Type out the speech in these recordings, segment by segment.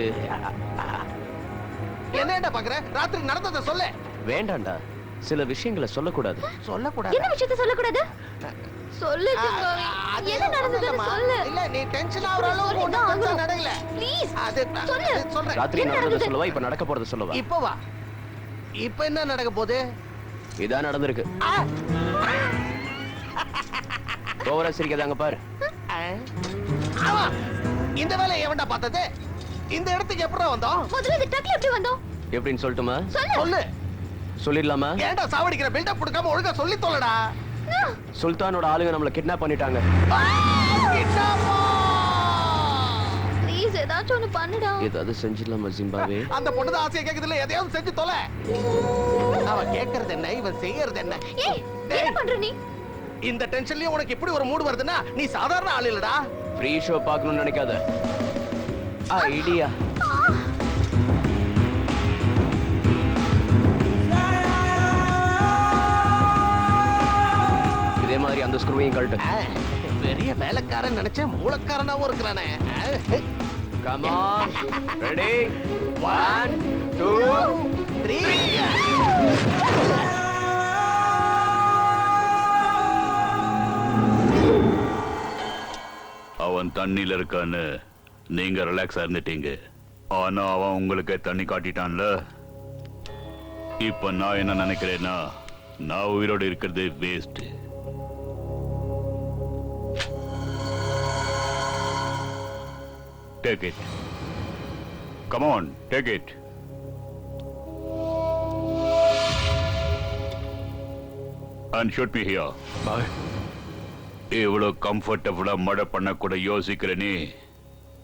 நடந்தது? என்னடா பாக்குற? ராத்திரி நடந்ததை சொல்ல. வேண்டாம்டா, சில விஷயங்களை சொல்லக்கூடாது. சொல்லக்கூடாது. என்ன விஷயத்தை சொல்லக்கூடாது? சொல்லு சிங்காரி. என்ன நடந்ததுன்னு சொல்லு. இல்ல நீ டென்ஷன் ஆவற அளவுக்கு ஒண்ணும் நடக்கல. ப்ளீஸ் அது சொல்றேன். ராத்திரி நடந்ததை சொல்லவா, இப்ப நடக்க போறதை சொல்லவா? இப்ப வா. இப்ப என்ன நடக்க போகுது? இதான் நடந்திருக்கு. ஓவரா சிரிக்காதாங்க பாரு. ஆமா. இந்த வேலை எவன்டா பார்த்தது? இந்த இடத்துக்கு எப்பறா வந்தோம்? முதல்ல இந்த ட்ரக்ல எப்படி வந்தோம்? எப்படின்னு சொல்லட்டுமா? சொல்லு. சொல்லிடலாமா? ஏன்டா சாவடிக்கிற? பில்டப் கொடுக்காம ஒழுங்கா சொல்லி தொலைடா. சுல்தானோட ஆளுங்க நம்மள கிட்னாப் பண்ணிட்டாங்க. ப்ளீஸ் ஏதாச்சும் ஒன்னு பண்ணுடா. ஏதாவது செஞ்சிடலாமா ஜிம்பாவே? அந்த பொண்ணு தான் ஆசையா கேக்குதுல, எதையாவது செஞ்சு தொலை. அவ கேக்குறது என்ன, இவன் செய்யறது என்ன? ஏய் என்ன பண்ற நீ? இந்த டென்ஷன்லயே உனக்கு இப்படி ஒரு மூட் வருதுன்னா நீ சாதாரண ஆள் இல்லடா. ஃப்ரீ ஷோ பார்க்கணும்னு நினைக்காத. ஐடியா. இதே மாதிரி அந்த ஸ்க்ரூவையும் கழட்டு. பெரிய வேலைக்காரன் நினைச்ச மூலக்காரனாவும் இருக்கிறானே. Come on. Ready? 1, 2, 3. அவன் தண்ணியில இருக்கான்னு நீங்க ரிலாக்ஸா இருந்துட்டீங்க. ஆனா அவன் உங்களுக்கு தண்ணி காட்டிட்டான்ல. இப்ப நான் என்ன நினைக்கிறேன்னா, நான் உயிரோடு இருக்கிறது waste. Take it. Come on, take it. And shoot me here. Bye. இவ்வளவு கம்ஃபர்டபுளா மழை பண்ண கூட யோசிக்கிற நீ,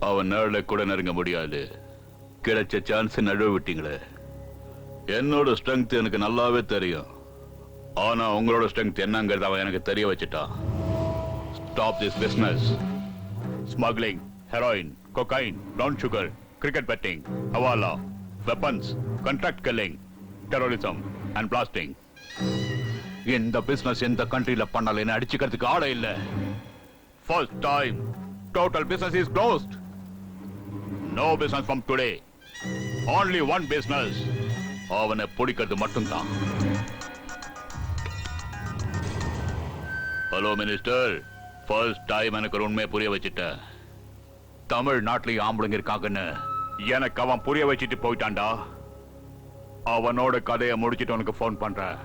அவன் நேரில் கூட நெருங்க முடியாது. கிடைச்ச சான்ஸ் நழுவ விட்டீங்களே. என்னோட ஸ்ட்ரென்த் எனக்கு நல்லாவே தெரியும். ஆனா உங்களோட ஸ்ட்ரென்த் என்னங்கிறது அவன் எனக்கு தெரிய வச்சுட்டான். Stop this business. Smuggling, heroin, cocaine, brown sugar, cricket betting, hawala, weapons, contract killing, terrorism and blasting. இந்த பிசினஸ் எந்த கண்ட்ரில பண்ணாலும் அடிச்சுக்கிறதுக்கு ஆளே இல்ல. First time, total business is closed. No business from today. Only one business. அவனை பிடிக்கிறது மட்டும்தான். Hello minister, first time எனக்கு ஒரு உண்மையை புரிய வச்சுட்டேன். தமிழ்நாட்டிலேயே ஆம்பளைங்க இருக்காங்கன்னு எனக்கு அவன் புரிய வச்சுட்டு போயிட்டான்டா. அவனோட கதையை முடிச்சிட்டு உனக்கு போன் பண்றேன்.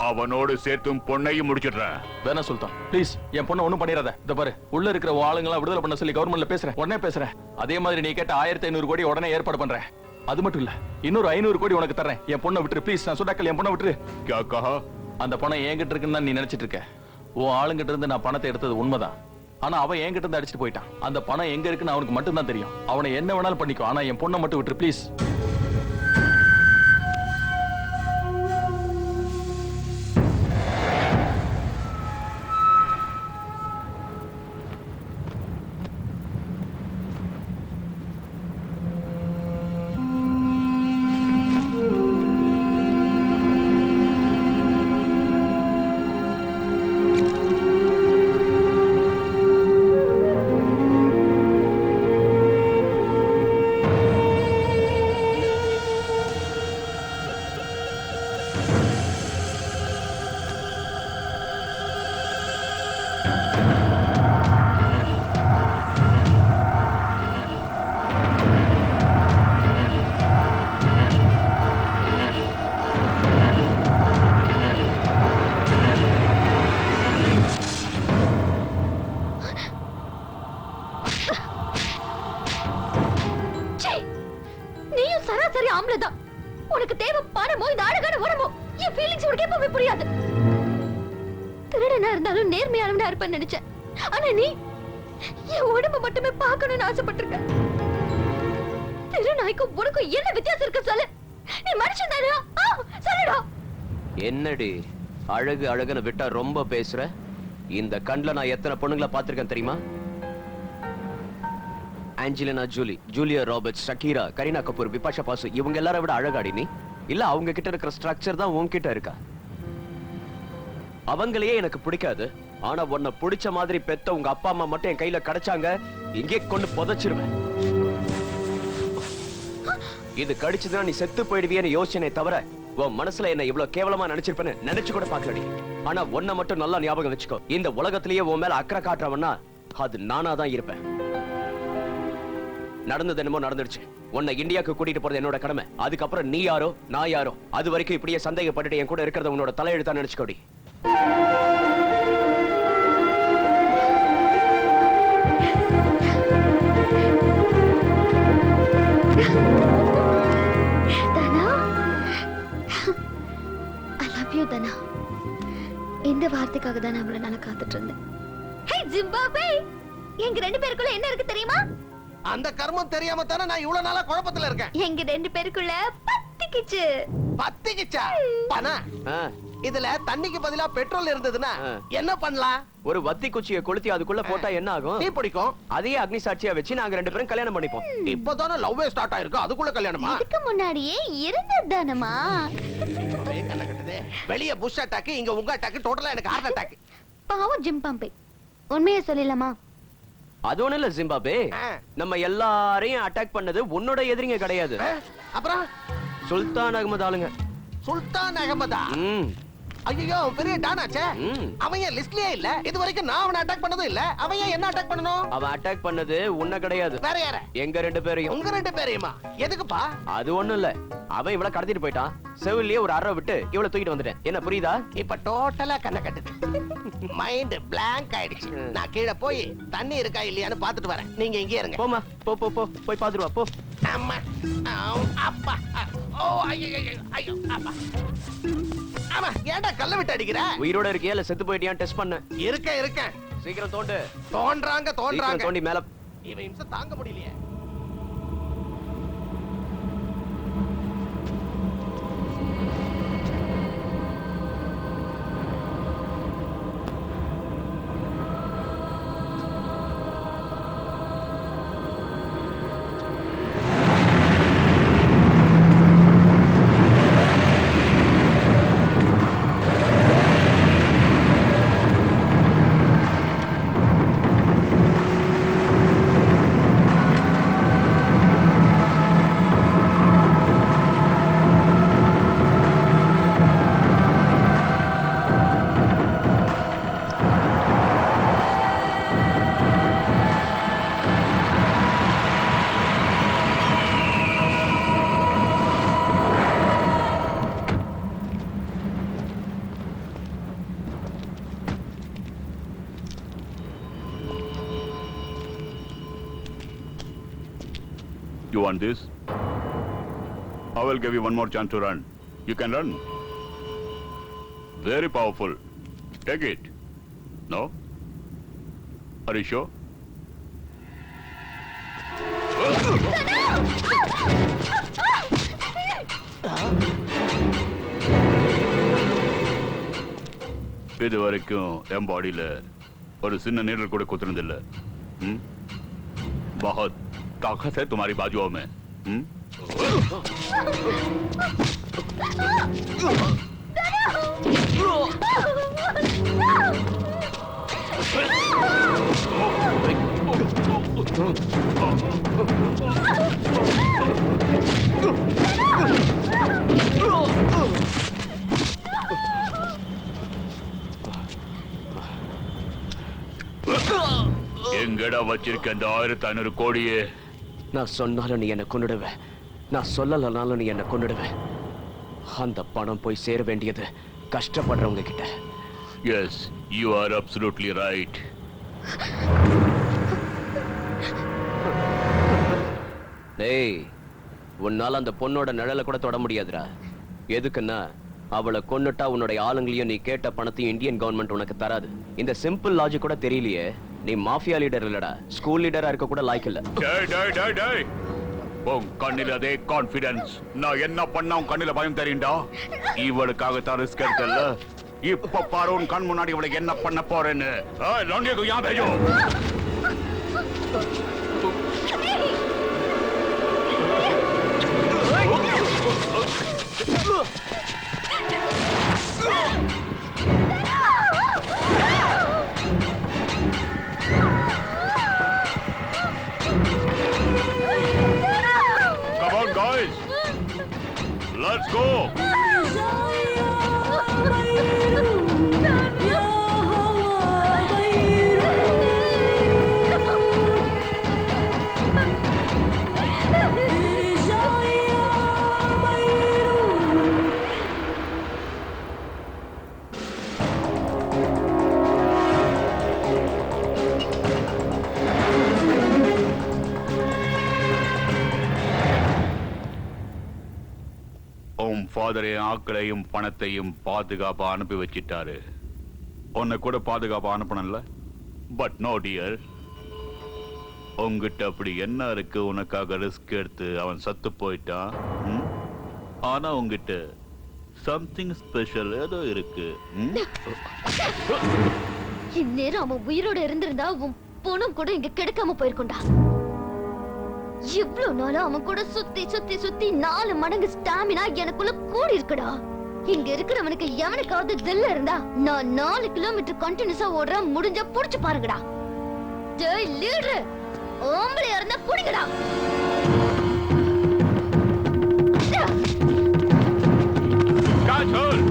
அவனோடு சேர்த்தும் பொண்ணையும் முடிச்சிடுறேன். வேணா சுல்தான், ப்ளீஸ் என் பொண்ணை ஒண்ணும் பண்ணிடாத. இந்த பாரு, உள்ள இருக்கிற ஆளுங்களா விடுதலை பண்ண சொல்லி கவர்மெண்ட்ல பேசுறேன், உடனே பேசுறேன். அதே மாதிரி நீ கேட்ட 1500 கோடி உடனே ஏற்பாடு பண்றேன். அது மட்டும் இல்ல, இன்னொரு 500 கோடி உனக்கு தரேன். என் பொண்ணை விட்டுரு ப்ளீஸ். நான் சொன்னாக்கல் என் பொண்ணை விட்டுரு. क्या कहा? அந்த பணம் என்கிட்ட இருக்குன்னு தான் நீ நினைச்சிட்டு இருக்க. உன் ஆளுங்கிட்ட இருந்து நான் பணத்தை எடுத்தது உண்மைதான். ஆனா அவன் என்கிட்ட இருந்து அடிச்சுட்டு போயிட்டான். அந்த பணம் எங்க இருக்குன்னு அவனுக்கு மட்டும் தான் தெரியும். அவனை என்ன வேணாலும் பண்ணிக்கோ, ஆனா என் பொண்ணை மட்டும் விட்டுரு ப்ளீஸ். உனக்கு தேவை பணமோ இந்த அழகான உடம்போ? என் ஃபீலிங்ஸ் உனக்கு எப்பவுமே புரியாது. திருடனா இருந்தாலும் நேர்மையானவனா இருப்பேன்னு நினைச்சேன். ஆனா நீ என் உடம்ப மட்டுமே பார்க்கணும்னு ஆசைப்பட்டிருக்க. திருநாய்க்கும் உனக்கும் என்ன வித்தியாசம் இருக்கு சொல்லு. நீ மனுஷன் தானே? சொல்லுடா. என்னடி அழகு அழகுன்னு விட்டா ரொம்ப பேசுற? இந்த கண்ல நான் எத்தனை பொண்ணுங்களை பார்த்திருக்கேன் தெரியுமா? Angelina Jolie, Julia Roberts, Shakira, Kareena Kapoor, Bipasha Basu, இவங்க எல்லாரும் விட அழகாடி நீ? இல்ல அவங்க கிட்ட இருக்கிற ஸ்ட்ரக்சர் தான் உன்கிட்ட இருக்கா? அவங்களையே எனக்கு பிடிக்காது. ஆனா உன்னை பிடிச்ச மாதிரி பெத்த உங்க அப்பா அம்மா மட்டும் என் கையில கிடைச்சாங்க, இங்கே கொண்டு புதைச்சிருவேன். இது கடிச்சதுன்னா நீ செத்து போயிடுவியன்னு யோசனை தவிர உன் மனசுல என்ன இவ்வளவு கேவலமா நினைச்சிருப்பேன்னு நினைச்சு கூட பாக்கலடி. ஆனா ஒன்ன மட்டும் நல்லா ஞாபகம் வச்சுக்கோ, இந்த உலகத்திலேயே உன் மேல அக்கறை காட்டுறவன்னா அது நானா தான் இருப்பேன். நடந்தது என்னமோ நடந்துடுச்சு. உன்னை இந்தியாவுக்கு கூட்டிட்டு போறது என்னோட கடமை. அதுக்கப்புறம் நீ யாரோ நான் யாரோ அது வரைக்கும் இப்படியே சந்தேகப்பட்டுட்டு என் கூட இருக்கிறத உன்னோட தலையெழுத்தா நினைச்சுக்கோடி. தனா, I love you தனா. இந்த வார்த்தைக்காக தான் நான் இவ்வளவு நாளா காத்துட்டு இருந்தேன். ஹே ஜிம்பாப்வே, எங்க ரெண்டு பேருக்குள்ள என்ன இருக்கு தெரியுமா? அந்த கர்மம் தெரியாம தானே நான் இவ்வளவு நாளா குழப்பத்துல இருக்கேன். எங்க ரெண்டு பேருக்குள்ள பத்திக்கிச்சு. பத்திக்கிச்சா? பனா ஆ, இதுல தண்ணிக்கு பதிலா பெட்ரோல் இருந்ததுன்னா என்ன பண்ணலாம்? ஒரு வத்தி குச்சியை கொளுத்தி அதுக்குள்ள போட்டா என்ன ஆகும்? தீ பிடிக்கும். அதையே அக்னி சாட்சியா வச்சு நாங்க ரெண்டு பேரும் கல்யாணம் பண்ணிப்போம். இப்பதானே லவ்வே ஸ்டார்ட் ஆயிருக்கு, அதுக்குள்ள கல்யாணமா? இதுக்கு முன்னாடியே இருந்ததானமா? என்ன கட்டுது? வெளிய புஷ் அட்டாக், இங்க உங்க அட்டாக், டோட்டலா எனக்கு ஹார்ட் அட்டாக். பாவம் ஜிம்பாம்பே, உண்மையை சொல்லலாமா? அது ஒண்ணு இல்ல ஜிம்பாபே, ஆ. நம்ம எல்லாரையும் அட்டாக் பண்ணது உன்னோட எதிரிங்க கிடையாது, அப்புறம் சுல்தான் அகமது ஆளுங்க. சுல்தான் அகமதா? ம், ஐயோ, பெரிய டானாச்சே. ம். அவன் ஏன் லிஸ்ட்லயே இல்ல? இது வரைக்கும் நான் அவனை அட்டாக் பண்ணதும் இல்ல. அவன் ஏன் என்ன அட்டாக் பண்ணணும்? அவன் அட்டாக் பண்ணது உன்ன கிடையாது, வேற யார? எங்க ரெண்டு பேரையும். உங்க ரெண்டு பேரையுமா? எதுக்குப்பா? அது ஒண்ணும் இல்ல, அவன் இவள கடத்திட்டு போயிட்டான். செவிலியே ஒரு அரை விட்டு இவள தூக்கிட்டு வந்துட்டேன். என்ன புரியுதா? இப்ப டோட்டலா கண்ண கட்டுது. மைண்ட் பிளாங்க் ஆயிடுச்சு. நான் கீழே போய் தண்ணி இருக்கா இல்லையான்னு பாத்துட்டு வரேன். நீங்க இங்கே இருங்க. போமா, போ போ போ, போய் பாத்துட்டு வா போ. அம்மா, அப்பா, ஓ, ஐயோ, ஐயோ, அப்பா. ஆமா, ஏன்டா கல்ல விட்டு அடிக்கிற? உயிரோட இருக்கியா இல்ல செத்து போயிட்டியான்னு டெஸ்ட் பண்ண. இருக்கேன். சீக்கிரம் தோண்டு. தோன்றாங்க. சீக்கிரம் தோண்டி மேல. இவன் இம்சை தாங்க முடியலையே. You want this? I will give you one more chance to run. You can run. Very powerful. Take it. No? Are you sure? இது வரைக்கும் என் பாடியில ஒரு சின்ன நீடல் கூட குத்துனதில்லை. बहुत ताकत है तुम्हारी बाजुओं में. எங்கடா வச்சிருக்க அந்த 1500 கோடியே? நான் சொன்னாலும் நீ என்ன கொன்னுடுவ, நான் சொல்லலனாலும் நீ என்ன கொன்னுடுவ. அந்த பணம் போய் சேர வேண்டியது கஷ்டப்படுறவங்க கிட்ட. Yes, you are absolutely right. டேய், உன்னால அந்த பொண்ணோட நிழலை கூட தொட முடியாதுடா. எதுக்குன்னா அவளை கொன்னுட்டா உன்னுடைய ஆளுங்களையும் நீ கேட்ட பணத்தையும் இந்தியன் கவர்மெண்ட் உனக்கு தராது. இந்த சிம்பிள் லாஜிக் கூட தெரியலையே. நீ மாஃபியா லீடர் இல்லடா, ஸ்கூல் லீடரா இருக்க கூட லாய்க்கு இல்ல. டேய் டேய் டேய் டேய், உன் கண்ணில அதே கான்ஃபிடன்ஸ், நான் என்ன பண்ணா உன் கண்ணில பயம் தெரியும்டா. இவளுக்காக தான் ரிஸ்க் எடுக்கல. இப்ப பாரு உன் கண் முன்னாடி இவளுக்கு என்ன பண்ண போறேன்னு. லோண்டியே को यहां भेजो. Come on guys. Let's go. உன் ஃபாதர் என் ஆக்களையும் பணத்தையும் பாதுகாப்பா அனுப்பி வச்சிட்டாரு. உன்னை கூட பாதுகாப்பா அனுப்பணும்ல. பட் நோ டியர், உங்ககிட்ட அப்படி என்ன இருக்கு உனக்காக ரிஸ்க் எடுத்து அவன் சத்து போயிட்டான்? ம்? ஆனா உங்ககிட்ட சம்திங் ஸ்பெஷல் ஏதோ இருக்கு. ம்? இந்நேரம் அவன் உயிரோட இருந்திருந்தா உன் பொண்ணும் கூட இங்க கிடைக்காம போயிருக்கோண்டா. இவ்ளோ நாளா அவன் கூட சுத்தி சுத்தி சுத்தி 4 மடங்கு ஸ்டாமினா எனக்குள்ள கூடி இருக்குடா. இங்க இருக்கிறவனுக்கு எவனுக்காவது தில்ல இருந்தா நான் 4 கிலோமீட்டர் கண்டினியூஸா ஓடுறேன். முடிஞ்சா புடிச்சு பாருங்கடா. டேய் லீடர், ஓம்பளையா இருந்தா புடிங்கடா. காஜோல்,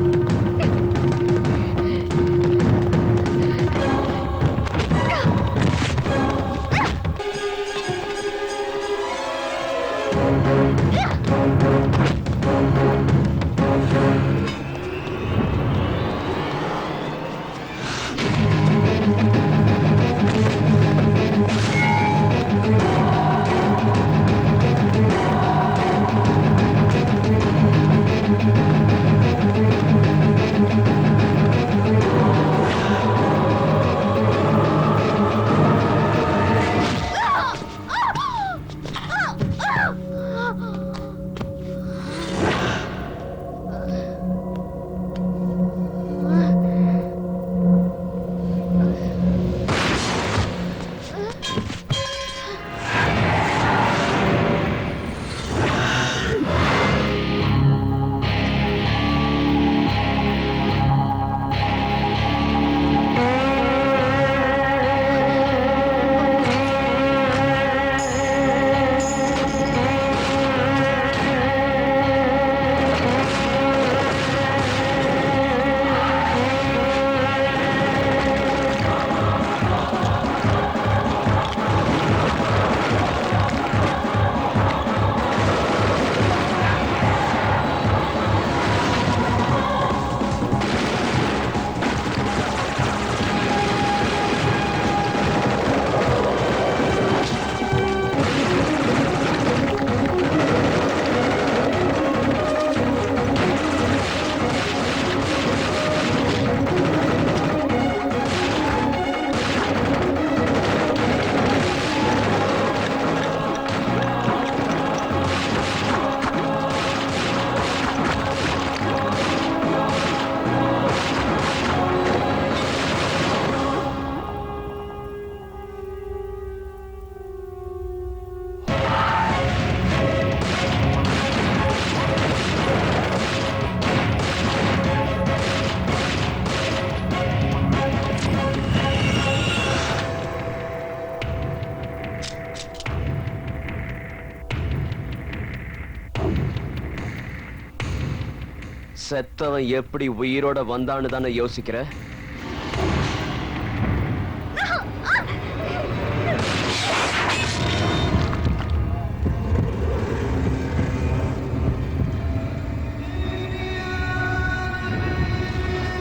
செத்தவன் எப்படி உயிரோட வந்தான்னு தானே யோசிக்கிற?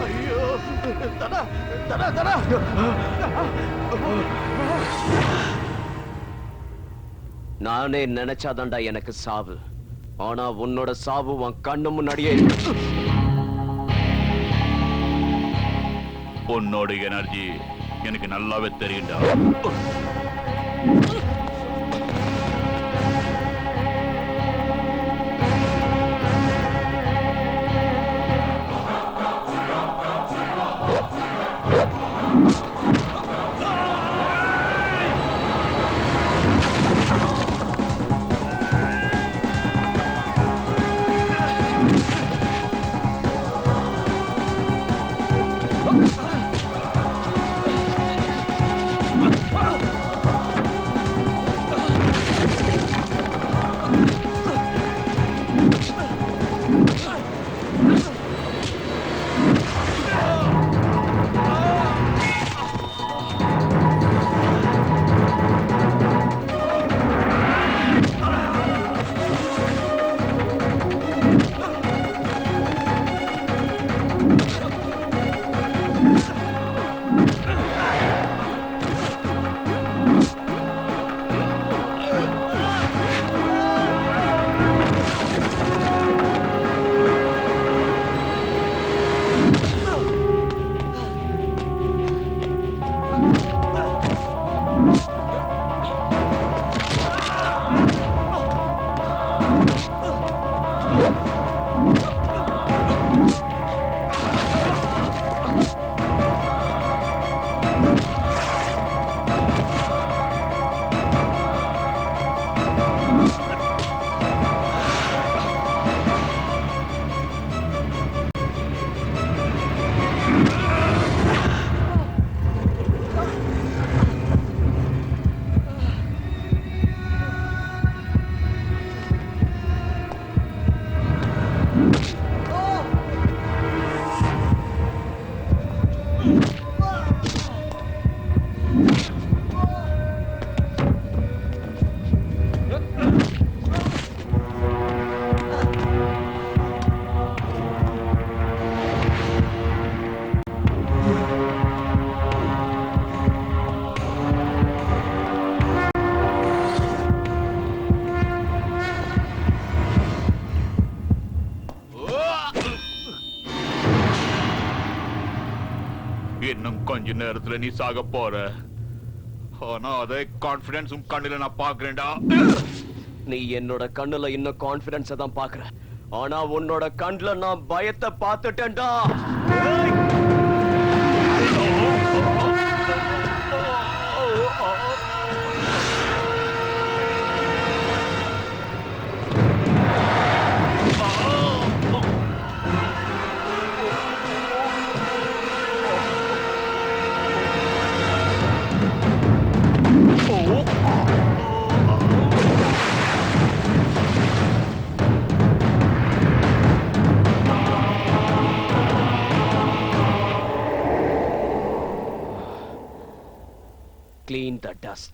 ஐயோ, தடா தடா தடா. நானே நினைச்சாதான்டா எனக்கு சாவு. ஆனா உன்னோட சாவு உன் கண்ணு முன்னாடியே இருக்கு. உன்னோட எனர்ஜி எனக்கு நல்லாவே தெரியும்டா. இன்னும் கொஞ்ச நேரத்துல நீ சாக போற. ஆனா அதே கான்பிடன்ஸ் உன் கண்ணுல நான் பாக்குறேன்டா. நீ என்னோட கண்ணுல இன்னும் கான்பிடன்ஸ தான் பாக்குற, ஆனா உன்னோட கண்ணுல நான் பயத்தை பார்த்துட்டேன்டா. Clean the dust.